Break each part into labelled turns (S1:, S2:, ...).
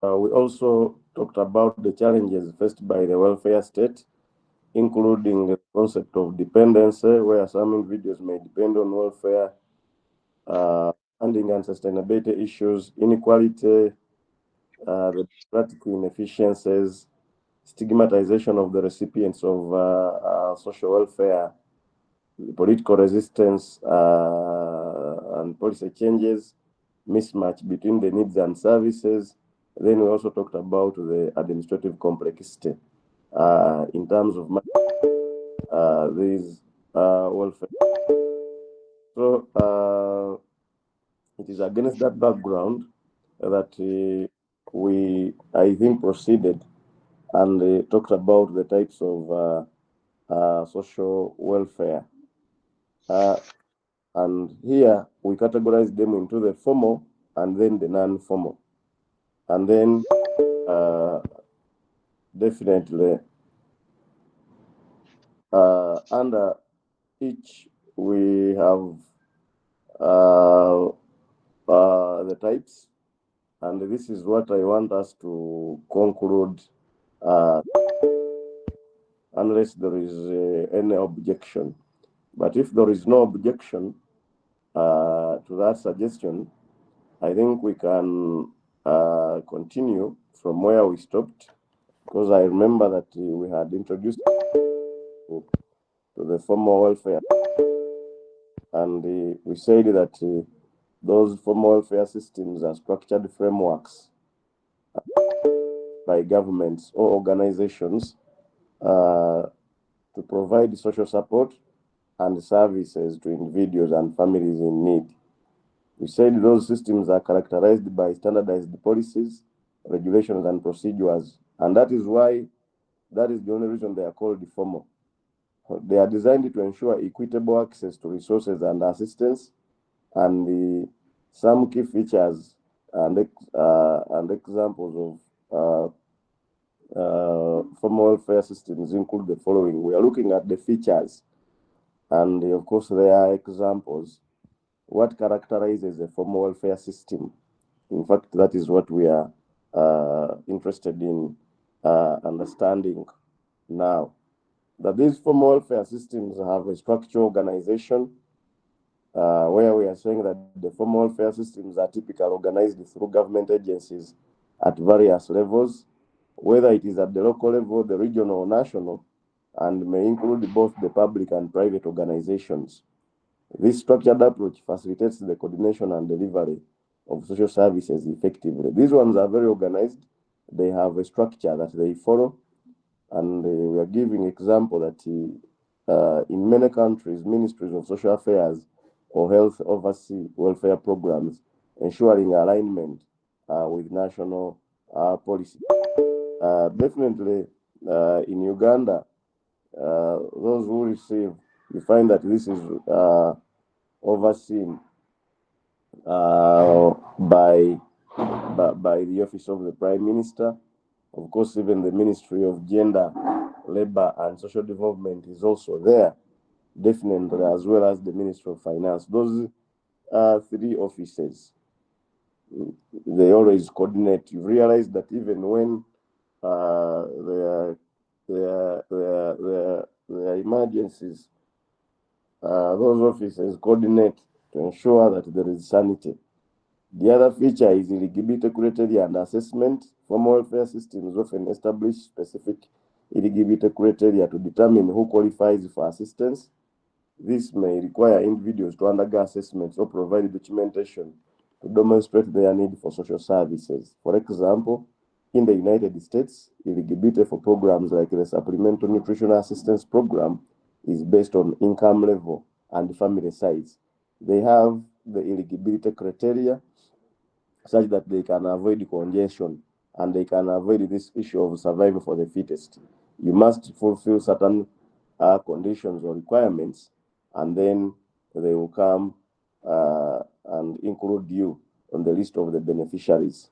S1: We also talked about the challenges faced by the welfare state, including the concept of dependency, where some individuals may depend on welfare, funding and sustainability issues, inequality, the democratic inefficiencies, stigmatization of the recipients of social welfare, political resistance, and policy changes, mismatch between the needs and services. Then we also talked about the administrative complexity in terms of these welfare. So it is against that background that we, I think, proceeded and talked about the types of social welfare. And here we categorize them into the formal and then the non-formal. And then definitely under each we have the types, and this is what I want us to conclude unless there is any objection. But if there is no objection to that suggestion, I think we can continue from where we stopped, because I remember that we had introduced to the formal welfare, and we said that those formal welfare systems are structured frameworks by governments or organizations to provide social support and services to individuals and families in need. We said those systems are characterized by standardized policies, regulations, and procedures, and that is the only reason they are called formal. They are designed to ensure equitable access to resources and assistance, and some key features and examples of formal welfare systems include the following. We are looking at the features, and of course there are examples. What characterizes a formal welfare system? In fact, that is what we are interested in understanding now. That these formal welfare systems have a structural organization, where we are saying that the formal welfare systems are typically organized through government agencies at various levels, whether it is at the local level, the regional or national, and may include both the public and private organizations. This structured approach facilitates the coordination and delivery of social services effectively. These ones are very organized. They have a structure that they follow, and we are giving example that in many countries, ministries of social affairs or health oversee welfare programs, ensuring alignment with national policy. Definitely, in Uganda, those who receive, you find that this is overseen by the office of the Prime Minister. Of course, even the Ministry of Gender, Labor and Social Development is also there, definitely, as well as the Ministry of Finance. Those three offices, they always coordinate. You realize that even when there are emergencies, those offices coordinate to ensure that there is sanity. The other feature is eligibility criteria and assessment. Formal welfare systems often establish specific eligibility criteria to determine who qualifies for assistance. This may require individuals to undergo assessments or provide documentation to demonstrate their need for social services. For example, in the United States, eligibility for programs like the Supplemental Nutritional Assistance Program is based on income level and family size. They have the eligibility criteria such that they can avoid congestion and they can avoid this issue of survival for the fittest. You must fulfill certain conditions or requirements, and then they will come and include you on the list of the beneficiaries.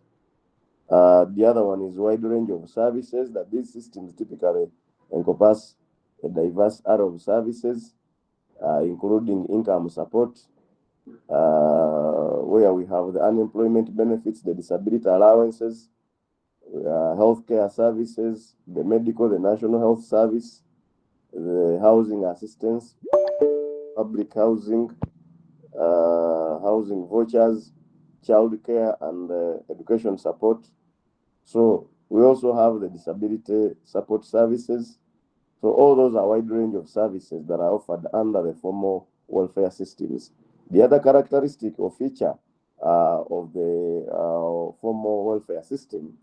S1: The other one is wide range of services, that these systems typically encompass a diverse array of services, including income support, where we have the unemployment benefits, the disability allowances, healthcare services, the medical, the national health service, the housing assistance, public housing, housing vouchers, childcare, and education support. So we also have the disability support services. So all those are a wide range of services that are offered under the formal welfare systems. The other characteristic or feature of the formal welfare system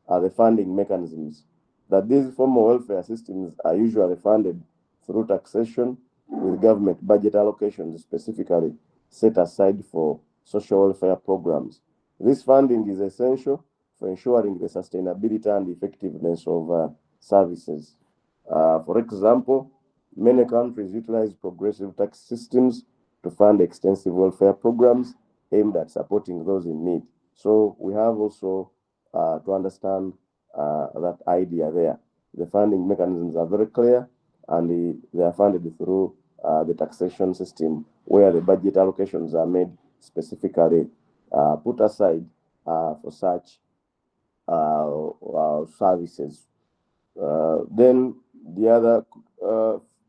S1: are the funding mechanisms. That these formal welfare systems are usually funded through taxation with government budget allocations specifically set aside for social welfare programs. This funding is essential for ensuring the sustainability and effectiveness of services. For example, many countries utilize progressive tax systems to fund extensive welfare programs aimed at supporting those in need. So we have also to understand that idea there. The funding mechanisms are very clear, and they are funded through the taxation system, where the budget allocations are made specifically put aside for such services. Then the other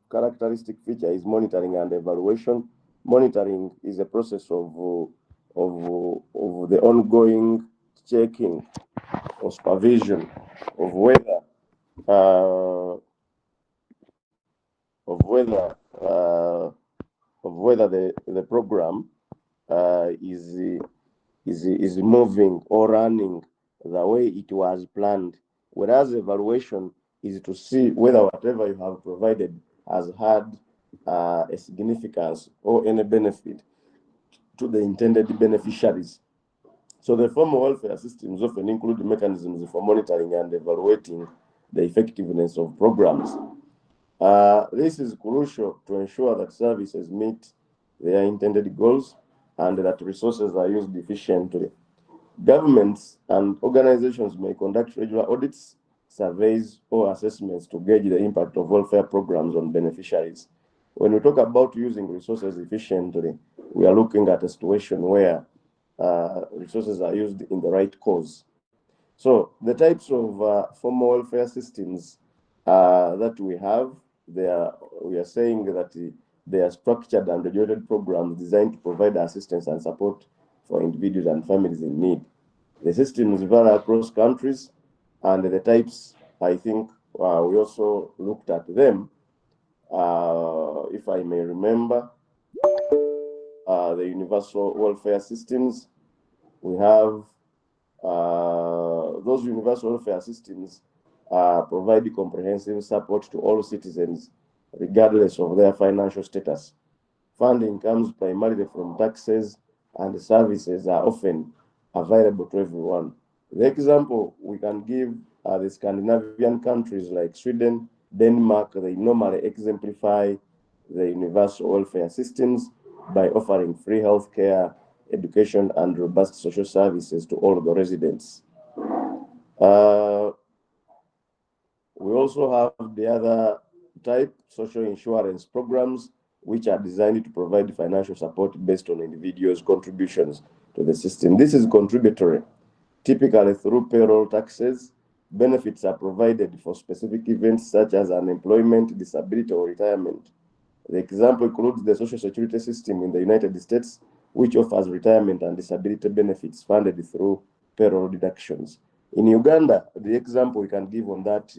S1: characteristic feature is monitoring and evaluation. Monitoring is a process of the ongoing checking or supervision of whether uh, of whether the program is moving or running the way it was planned. Whereas evaluation is to see whether whatever you have provided has had a significance or any benefit to the intended beneficiaries. So the formal welfare systems often include mechanisms for monitoring and evaluating the effectiveness of programs. This is crucial to ensure that services meet their intended goals and that resources are used efficiently. Governments and organizations may conduct regular audits, surveys, or assessments to gauge the impact of welfare programs on beneficiaries. When we talk about using resources efficiently, we are looking at a situation where resources are used in the right cause. So the types of formal welfare systems that we have, we are saying that they are structured and regulated programs designed to provide assistance and support for individuals and families in need. The systems vary across countries, and the types, I think, we also looked at them. If I may remember, the universal welfare systems, we have those universal welfare systems provide comprehensive support to all citizens, regardless of their financial status. Funding comes primarily from taxes, and the services are often available to everyone. The example we can give are the Scandinavian countries like Sweden, Denmark. They normally exemplify the universal welfare systems by offering free healthcare, education, and robust social services to all of the residents. We also have the other type, social insurance programs, which are designed to provide financial support based on individuals' contributions to the system. This is contributory. Typically through payroll taxes, benefits are provided for specific events such as unemployment, disability, or retirement. The example includes the Social Security system in the United States, which offers retirement and disability benefits funded through payroll deductions. In Uganda, the example we can give on that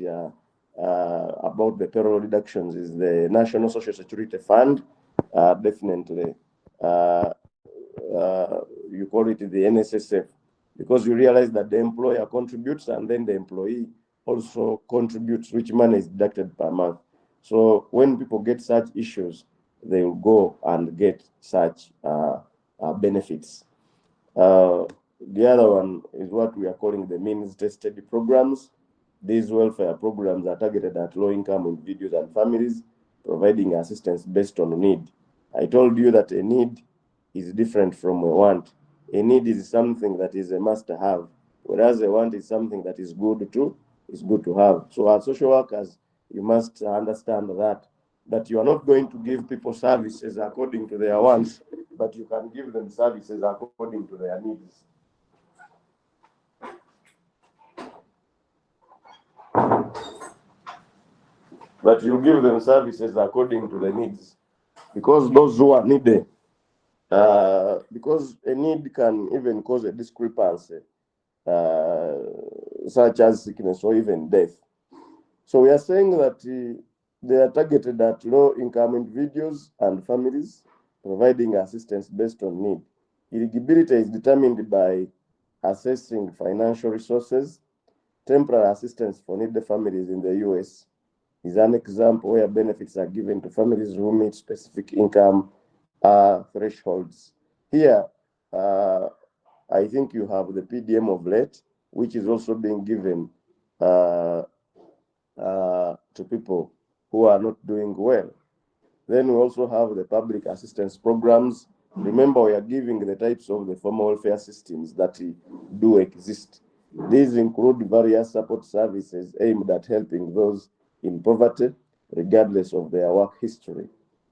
S1: about the payroll deductions is the National Social Security Fund. Definitely, you call it the NSSF, because you realize that the employer contributes and then the employee also contributes, which money is deducted per month. So when people get such issues, they will go and get such benefits. The other one is what we are calling the means-tested programs. These welfare programs are targeted at low-income individuals and families, providing assistance based on need. I told you that a need is different from a want. A need is something that is a must-have, whereas a want is something that is good to have. So as social workers, you must understand that you are not going to give people services according to their wants, but you can give them services according to their needs. but you give them services according to the needs, because those who are needed, because a need can even cause a discrepancy, uh, such as sickness or even death. So we are saying that they are targeted at low-income individuals and families, providing assistance based on need. Eligibility is determined by assessing financial resources. Temporary assistance for needy families in the US is an example where benefits are given to families who meet specific income thresholds. Here, I think you have the PDM of late, which is also being given to people who are not doing well. Then we also have the public assistance programs. Remember, we are giving the types of the formal welfare systems that do exist. These include various support services aimed at helping those in poverty, regardless of their work history.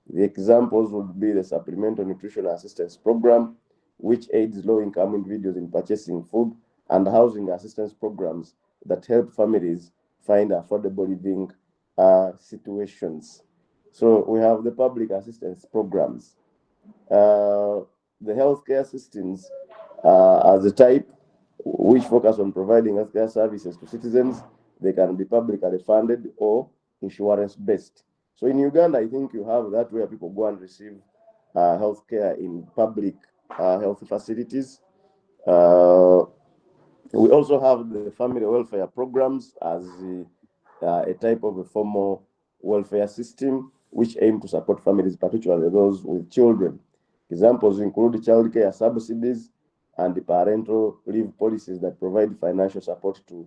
S1: The examples would be the Supplemental Nutrition Assistance Program, which aids low-income individuals in purchasing food, and housing assistance programs that help families find affordable living situations. So we have the public assistance programs. The healthcare systems as a type which focus on providing healthcare services to citizens. They can be publicly funded or insurance based. So in Uganda, I think you have that where people go and receive healthcare in public health facilities. We also have the family welfare programs as a type of a formal welfare system which aim to support families, particularly those with children. Examples include child care subsidies and the parental leave policies that provide financial support to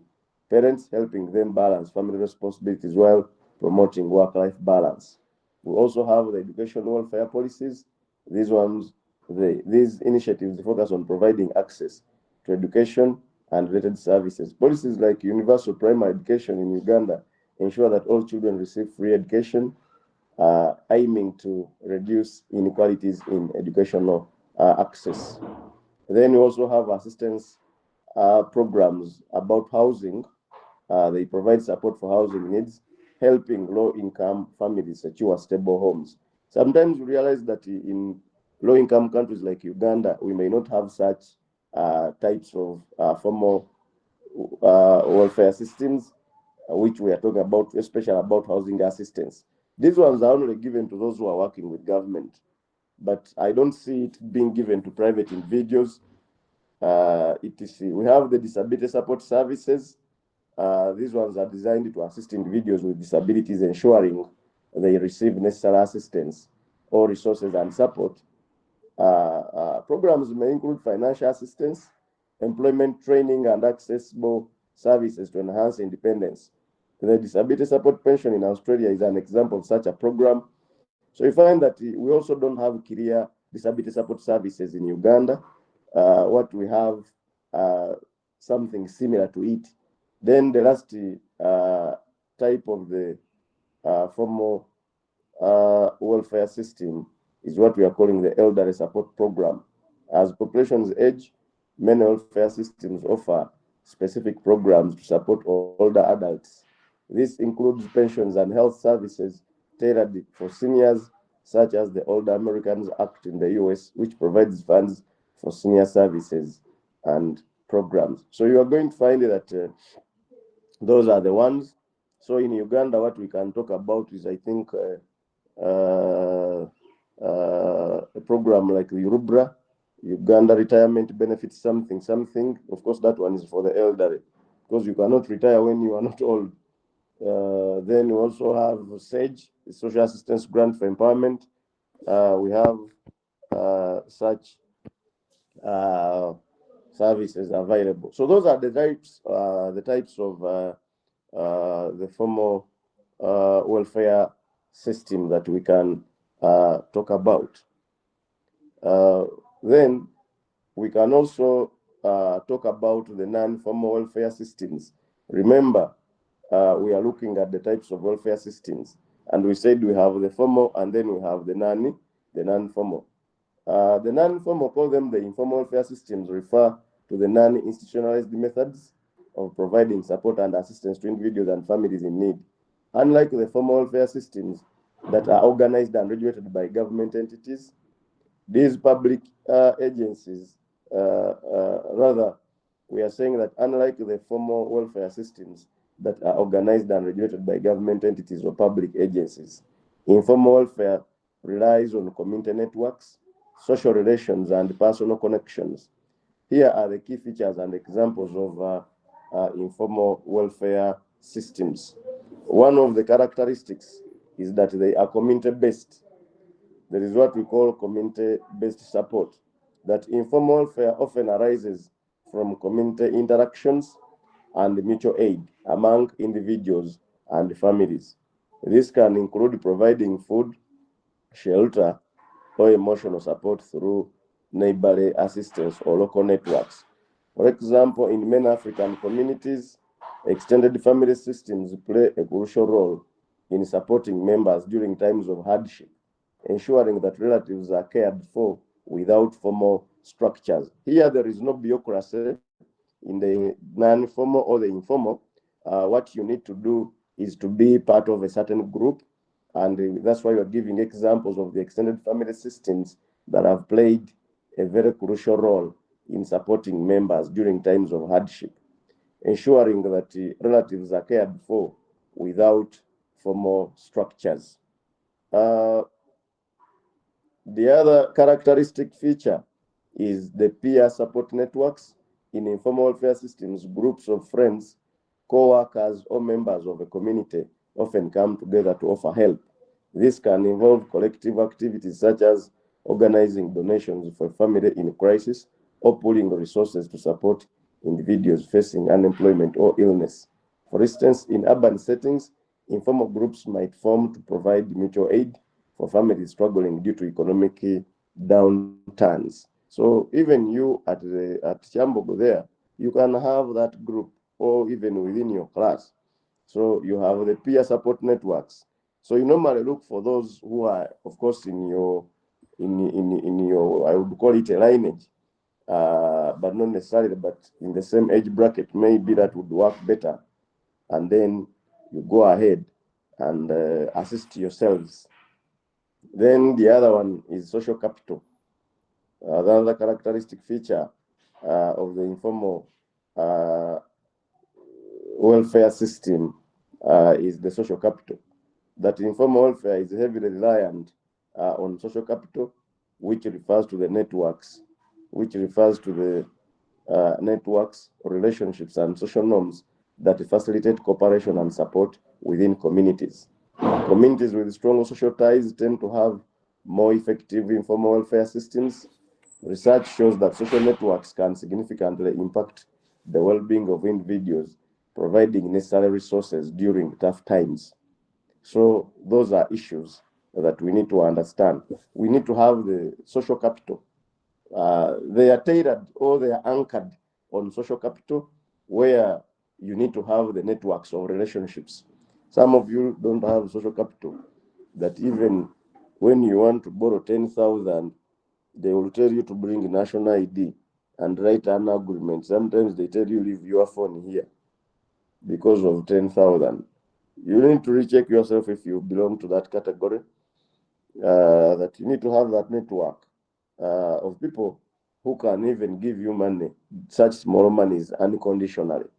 S1: parents, helping them balance family responsibilities while promoting work-life balance. We also have the education welfare policies. These initiatives focus on providing access to education and related services. Policies like universal primary education in Uganda ensure that all children receive free education, aiming to reduce inequalities in educational access. Then we also have assistance programs about housing. They provide support for housing needs, helping low-income families secure stable homes. Sometimes we realize that in low-income countries like Uganda, we may not have such types of formal welfare systems, which we are talking about, especially about housing assistance. These ones are only given to those who are working with government, but I don't see it being given to private individuals. etc. We have the disability support services. These ones are designed to assist individuals with disabilities, ensuring they receive necessary assistance or resources and support. Programs may include financial assistance, employment training, and accessible services to enhance independence. The disability support pension in Australia is an example of such a program. So you find that we also don't have clear disability support services in Uganda. What we have, something similar to it. Then the last type of the formal welfare system is what we are calling the elderly support program. As populations age, many welfare systems offer specific programs to support older adults. This includes pensions and health services tailored for seniors, such as the Older Americans Act in the US, which provides funds for senior services and programs. So you are going to find that those are the ones. So in Uganda, what we can talk about is, I think, a program like the Rubra, Uganda Retirement Benefits something. Of course, that one is for the elderly, because you cannot retire when you are not old. Then we also have SAGE, the Social Assistance Grant for Empowerment. We have such services available. So those are the types of the formal welfare system that we can talk about. Then we can also talk about the non-formal welfare systems. Remember, we are looking at the types of welfare systems, and we said we have the formal and then we have the non-formal. The non-formal, call them the informal welfare systems, refer to the non-institutionalized methods of providing support and assistance to individuals and families in need. Unlike the formal welfare systems that are organized and regulated by government entities, these public agencies, rather, we are saying that unlike the formal welfare systems that are organized and regulated by government entities or public agencies, informal welfare relies on community networks, social relations, and personal connections. Here are the key features and examples of informal welfare systems. One of the characteristics is that they are community-based. There is what we call community-based support. That informal welfare often arises from community interactions and mutual aid among individuals and families. This can include providing food, shelter, or emotional support through neighborly assistance or local networks. For example, in many African communities, extended family systems play a crucial role in supporting members during times of hardship, ensuring that relatives are cared for without formal structures. Here, there is no bureaucracy in the non-formal or the informal. What you need to do is to be part of a certain group, and that's why we're giving examples of the extended family systems that have played a very crucial role in supporting members during times of hardship, ensuring that relatives are cared for without formal structures. The other characteristic feature is the peer support networks. In informal welfare systems, groups of friends, co-workers, or members of a community often come together to offer help. This can involve collective activities such as organizing donations for a family in crisis or pooling resources to support individuals facing unemployment or illness. For instance, in urban settings, informal groups might form to provide mutual aid for families struggling due to economic downturns. So even you at Kyambogo there, you can have that group or even within your class. So you have the peer support networks. So you normally look for those who are, of course, in your, I would call it a lineage, but not necessarily, but in the same age bracket, maybe that would work better. And then you go ahead and assist yourselves. Then the other one is social capital. Another characteristic feature of the informal welfare system is the social capital. That informal welfare is heavily reliant on social capital, which refers to the networks, relationships, and social norms that facilitate cooperation and support within communities. Communities with strong social ties tend to have more effective informal welfare systems. Research shows that social networks can significantly impact the well-being of individuals, providing necessary resources during tough times. So those are issues that we need to understand. We need to have the social capital. They are tailored or they are anchored on social capital, where you need to have the networks of relationships. Some of you don't have social capital, that even when you want to borrow 10,000, they will tell you to bring national ID and write an agreement. Sometimes they tell you leave your phone here because of 10,000. You need to recheck yourself if you belong to that category, that you need to have that network of people who can even give you money, such small monies, unconditionally.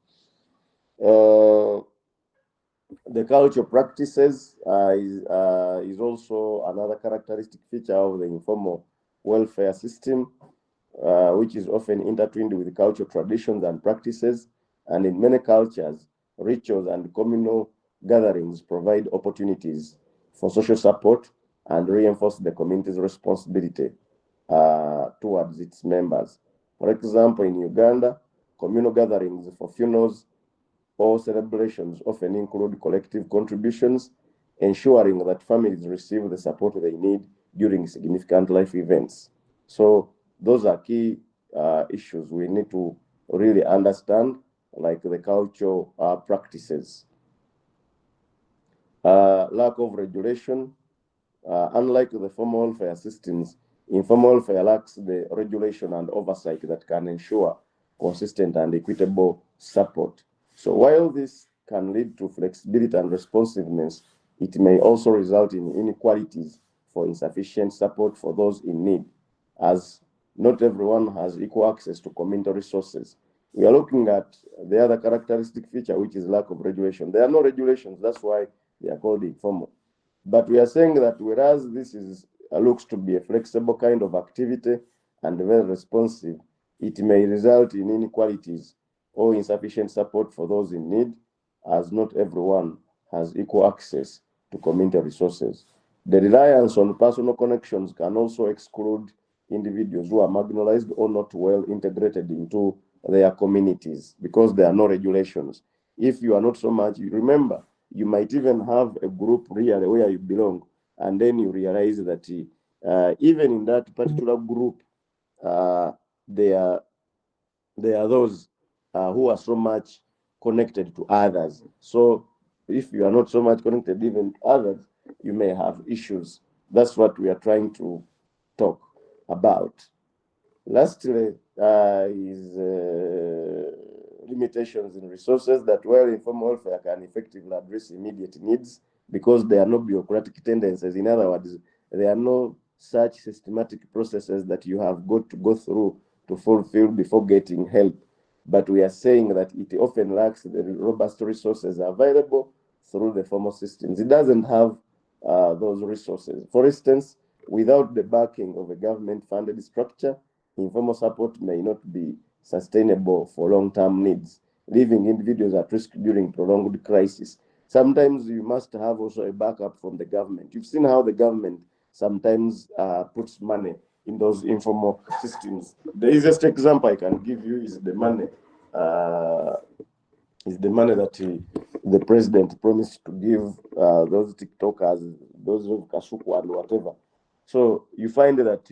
S1: The cultural practices is also another characteristic feature of the informal welfare system, which is often intertwined with cultural traditions and practices. And in many cultures, rituals and communal gatherings provide opportunities for social support and reinforce the community's responsibility towards its members. For example, in Uganda, communal gatherings for funerals or celebrations often include collective contributions, ensuring that families receive the support they need during significant life events. So those are key issues we need to really understand, like the cultural practices. Lack of regulation. Unlike the formal welfare systems, informal welfare lacks the regulation and oversight that can ensure consistent and equitable support. So while this can lead to flexibility and responsiveness, it may also result in inequalities for insufficient support for those in need, as not everyone has equal access to community resources. We are looking at the other characteristic feature, which is lack of regulation. There are no regulations, that's why they are called informal. But we are saying that whereas this looks to be a flexible kind of activity and very responsive, it may result in inequalities or insufficient support for those in need, as not everyone has equal access to community resources. The reliance on personal connections can also exclude individuals who are marginalized or not well integrated into their communities because there are no regulations. If you are not so much, remember, you might even have a group really where you belong, and then you realize that even in that particular group, there are those who are so much connected to others. So if you are not so much connected even to others, you may have issues. That's what we are trying to talk about. Lastly, is limitations in resources that while informal welfare can effectively address immediate needs because there are no bureaucratic tendencies. In other words, there are no such systematic processes that you have got to go through to fulfill before getting help. But we are saying that it often lacks the robust resources available through the formal systems. It doesn't have those resources. For instance, without the backing of a government-funded structure, informal support may not be sustainable for long-term needs, leaving individuals at risk during prolonged crisis. Sometimes you must have also a backup from the government. You've seen how the government sometimes puts money in those informal systems. The easiest example I can give you is the money that the president promised to give those TikTokers, those of Kasuku and whatever. So you find that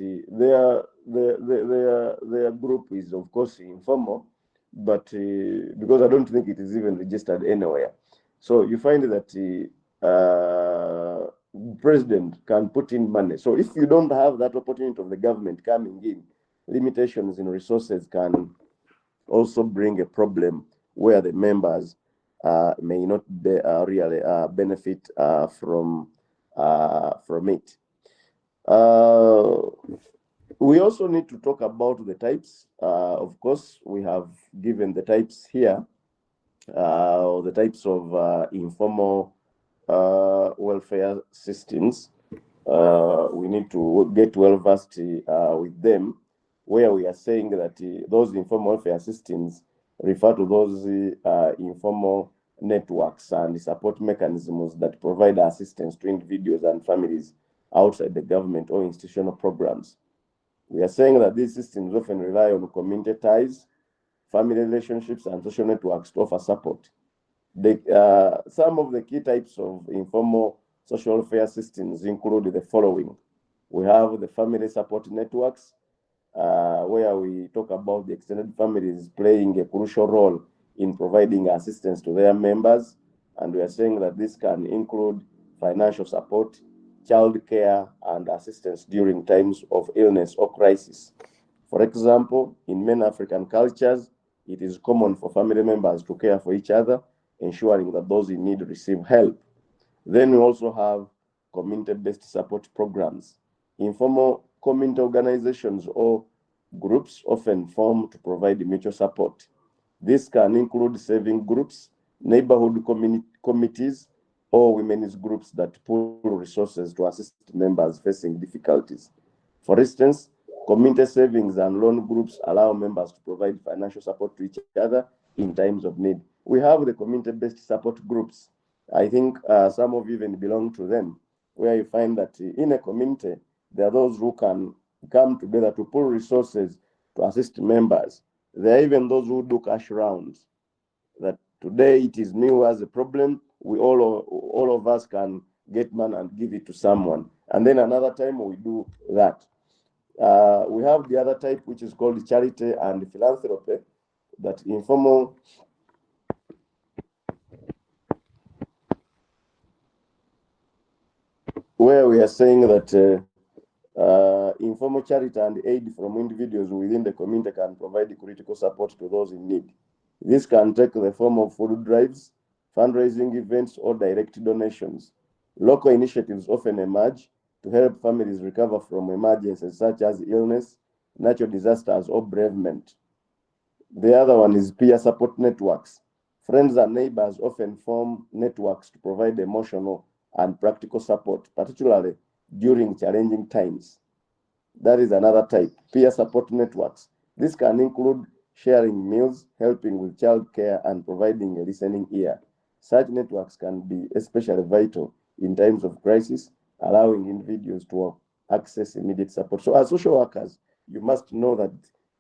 S1: their group is of course informal, but because I don't think it is even registered anywhere. So you find that president can put in money. So if you don't have that opportunity of the government coming in, limitations in resources can also bring a problem where the members may not really benefit from it. We also need to talk about the types. Of course, we have given the types here, the types of informal welfare systems. We need to get well versed with them, where we are saying that those informal welfare systems refer to those informal networks and support mechanisms that provide assistance to individuals and families outside the government or institutional programs. We are saying that these systems often rely on community ties, family relationships, and social networks to offer support. Some of the key types of informal social welfare systems include the following. We have the family support networks, where we talk about the extended families playing a crucial role in providing assistance to their members. And we are saying that this can include financial support, child care, and assistance during times of illness or crisis. For example, in many African cultures, it is common for family members to care for each other, ensuring that those in need receive help. Then we also have community-based support programs. Informal community organizations or groups often form to provide mutual support. This can include saving groups, neighborhood committees, or women's groups that pool resources to assist members facing difficulties. For instance, community savings and loan groups allow members to provide financial support to each other in times of need. We have the community-based support groups. I think some of you even belong to them, where you find that in a community, there are those who can come together to pool resources to assist members. There are even those who do cash rounds, that today it is me who has a problem. We all of us can get money and give it to someone. And then another time we do that. We have the other type, which is called charity and philanthropy, that informal where we are saying that informal charity and aid from individuals within the community can provide critical support to those in need. This can take the form of food drives, fundraising events, or direct donations. Local initiatives often emerge to help families recover from emergencies such as illness, natural disasters, or bereavement. The other one is peer support networks. Friends and neighbors often form networks to provide emotional and practical support, particularly during challenging times. That is another type, peer support networks. This can include sharing meals, helping with childcare, and providing a listening ear. Such networks can be especially vital in times of crisis, allowing individuals to access immediate support. So, as social workers, you must know that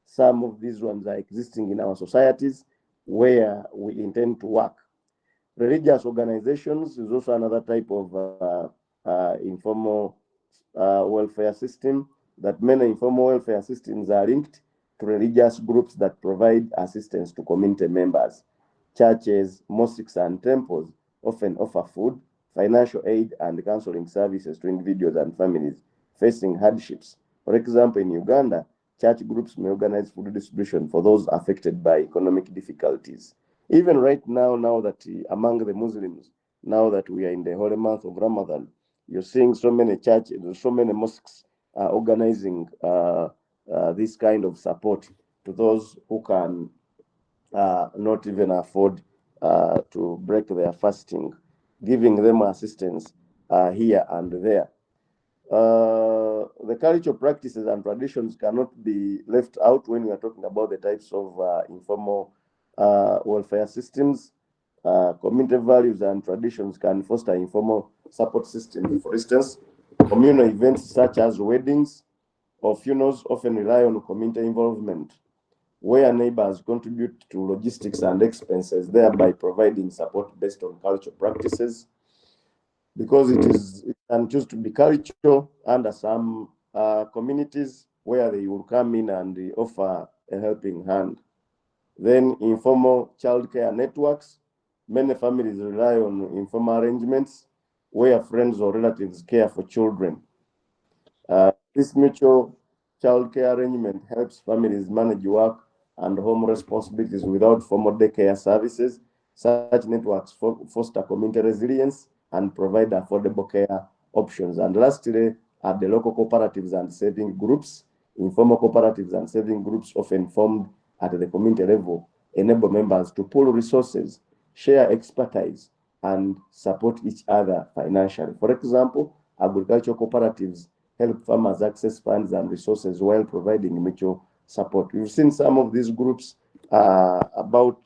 S1: some of these ones are existing in our societies where we intend to work. Religious organizations is also another type of informal welfare system, that many informal welfare systems are linked to religious groups that provide assistance to community members. Churches, mosques, and temples often offer food, financial aid, and counseling services to individuals and families facing hardships. For example, in Uganda, church groups may organize food distribution for those affected by economic difficulties. Even right now, now that among the Muslims, now that we are in the holy month of Ramadan, you're seeing so many churches, so many mosques organizing this kind of support to those who can not even afford to break their fasting, giving them assistance here and there. The cultural practices and traditions cannot be left out when we are talking about the types of informal welfare systems. Community values and traditions can foster informal support systems. For instance, communal events such as weddings or funerals often rely on community involvement, where neighbors contribute to logistics and expenses, thereby providing support based on cultural practices. Because it can choose to be cultural under some communities where they will come in and they offer a helping hand. Then informal childcare networks. Many families rely on informal arrangements where friends or relatives care for children. This mutual childcare arrangement helps families manage work and home responsibilities without formal daycare services. Such networks foster community resilience and provide affordable care options. And lastly, at the local cooperatives and saving groups, informal cooperatives and saving groups often formed at the community level enable members to pool resources, share expertise, and support each other financially. For example, agricultural cooperatives help farmers access funds and resources while providing mutual support. We've seen some of these groups about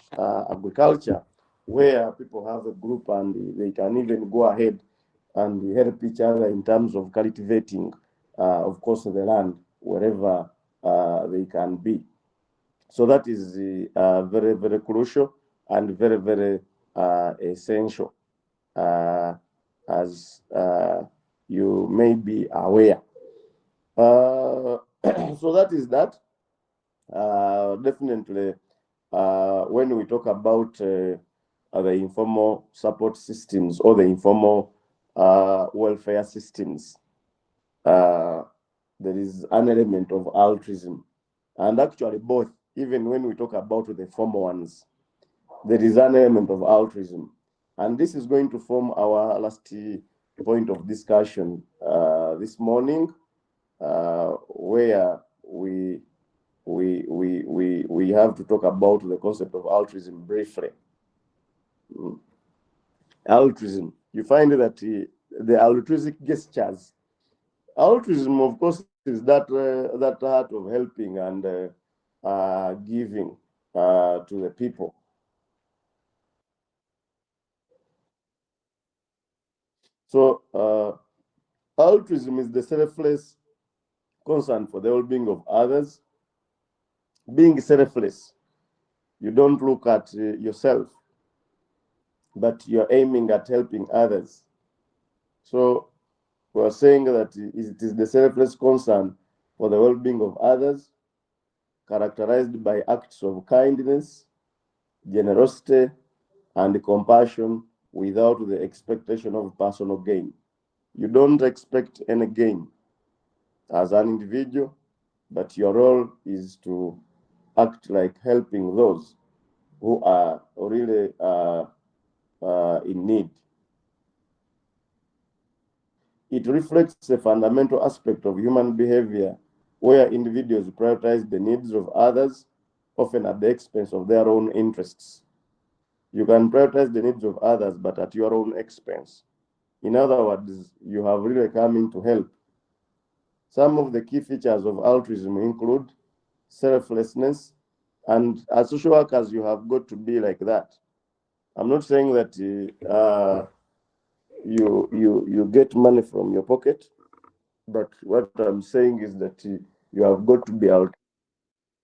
S1: agriculture where people have a group and they can even go ahead and help each other in terms of cultivating, of course, the land wherever they can be. So that is very, very crucial and very, very essential, as you may be aware. So that is that. Definitely, when we talk about the informal support systems or the informal welfare systems, there is an element of altruism. And actually, both, even when we talk about the formal ones, there is an element of altruism. And this is going to form our last point of discussion this morning, where we have to talk about the concept of altruism briefly. Altruism. You find that the altruistic gestures. Altruism, of course, is that that heart of helping and giving to the people. So altruism is the selfless concern for the well-being of others. Being selfless, you don't look at yourself, but you're aiming at helping others. So we're saying that it is the selfless concern for the well-being of others, characterized by acts of kindness, generosity, and compassion without the expectation of personal gain. You don't expect any gain as an individual, but your role is to act like helping those who are really in need. It reflects a fundamental aspect of human behavior where individuals prioritize the needs of others, often at the expense of their own interests. You can prioritize the needs of others, but at your own expense. In other words, you have really come in to help. Some of the key features of altruism include selflessness, and as social workers, you have got to be like that. I'm not saying that you get money from your pocket, but what I'm saying is that you have got to be out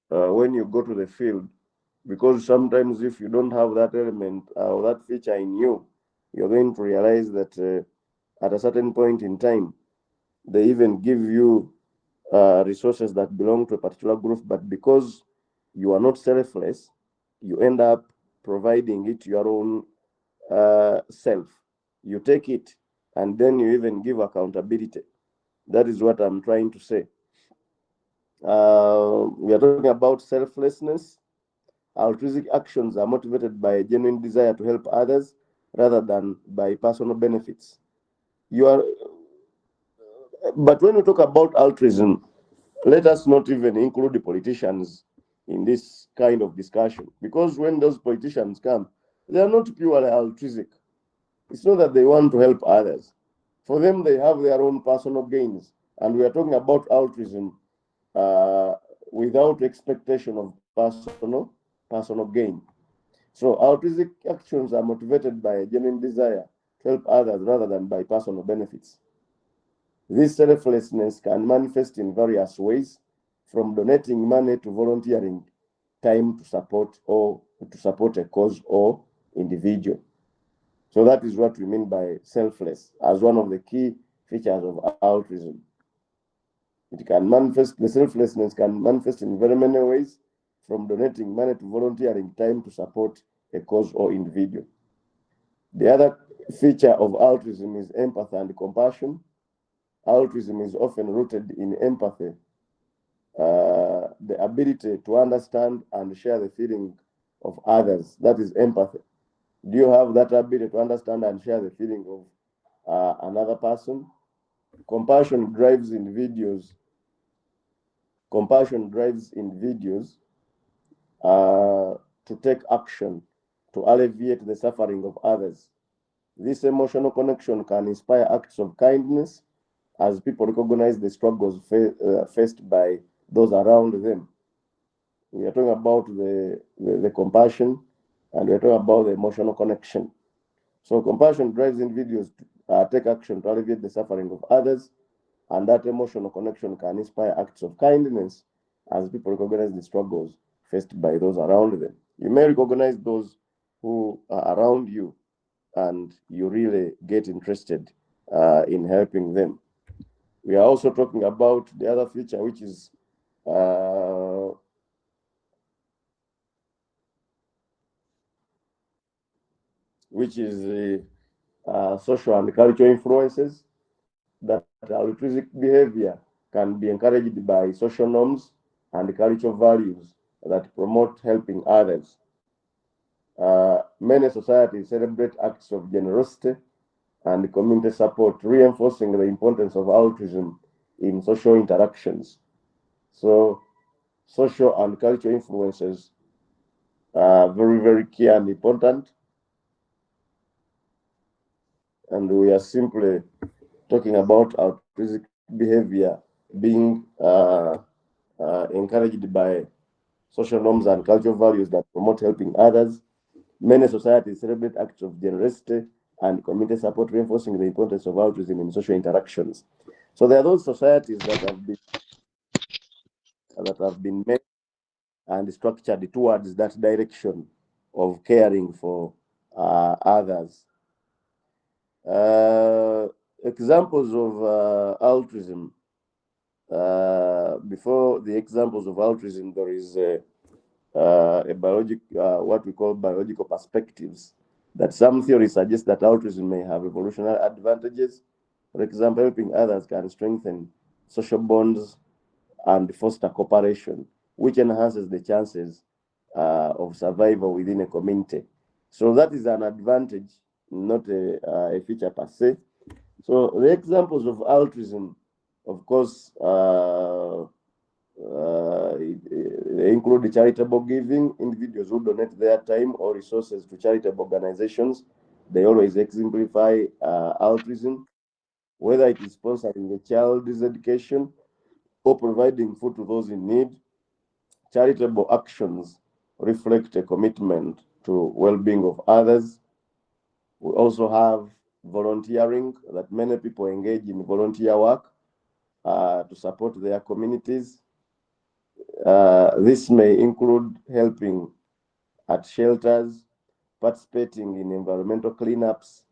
S1: when you go to the field, because sometimes if you don't have that element or that feature in you, you're going to realize that at a certain point in time, they even give you resources that belong to a particular group, but because you are not selfless, you end up providing it your own self. You take it and then you even give accountability. That is what I'm trying to say. We are talking about selflessness. Altruistic actions are motivated by a genuine desire to help others rather than by personal benefits. You are, but when we talk about altruism, let us not even include the politicians in this kind of discussion, because when those politicians come, they are not purely altruistic. It's not that they want to help others. For them, they have their own personal gains, and we are talking about altruism uh, without expectation of personal gain. So altruistic actions are motivated by a genuine desire to help others rather than by personal benefits. This selflessness can manifest in various ways, from donating money to volunteering time to support a cause or individual. So that is what we mean by selfless as one of the key features of altruism. It can manifest, the selflessness can manifest in very many ways, from donating money to volunteering time to support a cause or individual. The other feature of altruism is empathy and compassion. Altruism is often rooted in empathy, the ability to understand and share the feeling of others. That is empathy. Do you have that ability to understand and share the feeling of another person? Compassion drives individuals. Compassion drives individuals to take action to alleviate the suffering of others. This emotional connection can inspire acts of kindness as people recognize the struggles faced by those around them. We are talking about the compassion, and we're talking about the emotional connection. So compassion drives individuals to take action to alleviate the suffering of others, and that emotional connection can inspire acts of kindness as people recognize the struggles faced by those around them. You may recognize those who are around you, and you really get interested in helping them. We are also talking about the other feature, uh, which is the social and cultural influences, that altruistic behavior can be encouraged by social norms and cultural values that promote helping others. Many societies celebrate acts of generosity and community support, reinforcing the importance of altruism in social interactions. So, social and cultural influences are very, very key and important. And we are simply talking about altruistic behavior being encouraged by social norms and cultural values that promote helping others. Many societies celebrate acts of generosity and community support, reinforcing the importance of altruism in social interactions. So there are those societies that have been made and structured towards that direction of caring for others. Examples of altruism. Before the examples of altruism, there is what we call biological perspectives. That some theories suggest that altruism may have evolutionary advantages. For example, helping others can strengthen social bonds and foster cooperation, which enhances the chances of survival within a community. So that is an advantage, not a feature per se. So the examples of altruism, of course, they include charitable giving. Individuals who donate their time or resources to charitable organizations, they always exemplify altruism, whether it is sponsoring a child's education or providing food to those in need. Charitable actions reflect a commitment to well-being of others. We also have volunteering, that many people engage in volunteer work to support their communities. This may include helping at shelters, participating in environmental cleanups,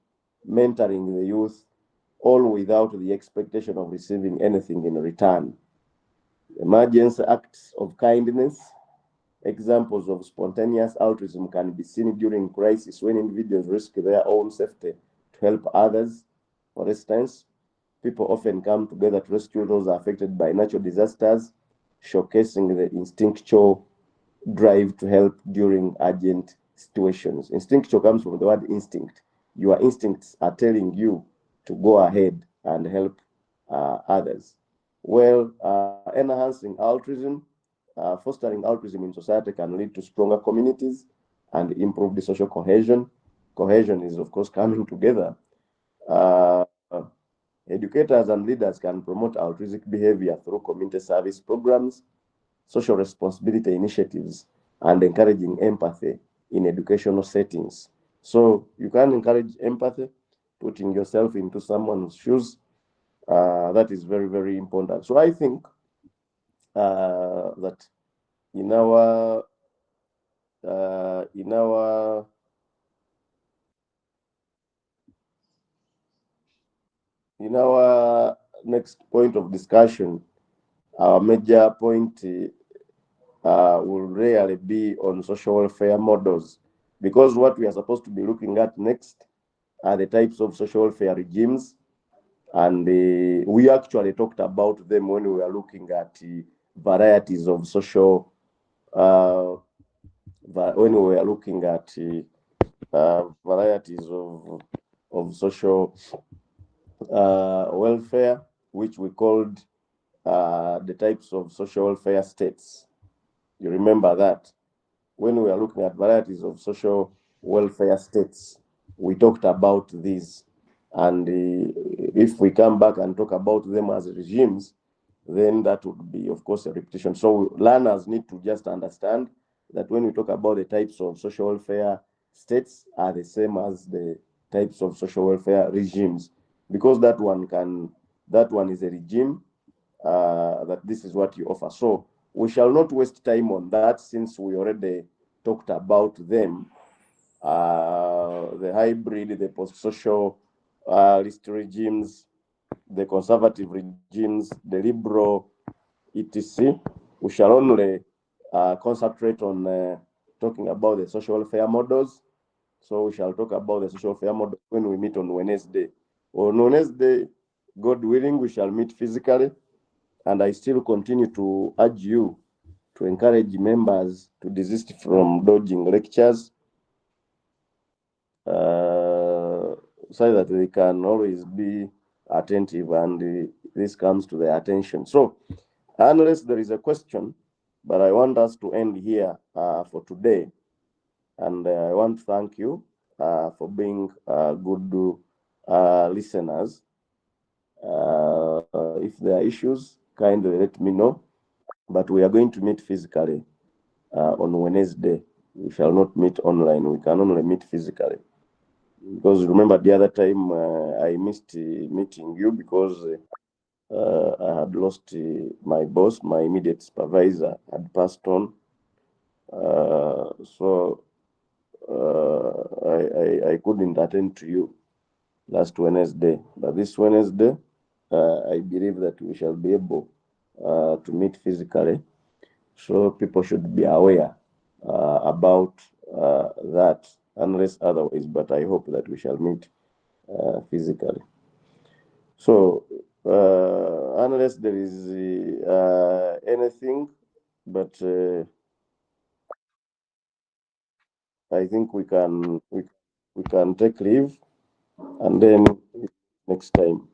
S1: mentoring the youth, all without the expectation of receiving anything in return. Emergency acts of kindness. Examples of spontaneous altruism can be seen during crisis when individuals risk their own safety to help others. For instance, people often come together to rescue those affected by natural disasters, showcasing the instinctual drive to help during urgent situations. Instinctual comes from the word instinct. Your instincts are telling you to go ahead and help others. Well, enhancing altruism, fostering altruism in society can lead to stronger communities and improve the social cohesion. Cohesion is, of course, coming together. Uh, Educators and leaders can promote altruistic behavior through community service programs, social responsibility initiatives, and encouraging empathy in educational settings. So you can encourage empathy, putting yourself into someone's shoes. That is very, very important. So I think that in our uh, in our in our next point of discussion, our major point will really be on social welfare models, because what we are supposed to be looking at next are the types of social welfare regimes, and we actually talked about them when we were looking at varieties of social when we were looking at varieties of social welfare, which we called the types of social welfare states. You remember that? When we are looking at varieties of social welfare states, we talked about these. And if we come back and talk about them as regimes, then that would be, of course, a repetition. So learners need to just understand that when we talk about the types of social welfare states are the same as the types of social welfare regimes, because that one is a regime, that this is what you offer. So we shall not waste time on that, since we already talked about them. The hybrid, the post-social list regimes, the conservative regimes, the liberal, etc. We shall only concentrate on talking about the social welfare models. So we shall talk about the social welfare model when we meet on Wednesday. On Wednesday, God willing, we shall meet physically. And I still continue to urge you to encourage members to desist from dodging lectures, so that they can always be attentive, and this comes to their attention. So, unless there is a question, but I want us to end here for today. And I want to thank you for being good listeners. If there are issues, kindly let me know. But we are going to meet physically on Wednesday. We shall not meet online. We can only meet physically. Because remember, the other time I missed meeting you because I had lost my boss, my immediate supervisor had passed on. So I couldn't attend to you last Wednesday. But this Wednesday, I believe that we shall be able to meet physically. So people should be aware about that, unless otherwise. But I hope that we shall meet physically. So unless there is anything, but I think we can take leave, and then next time.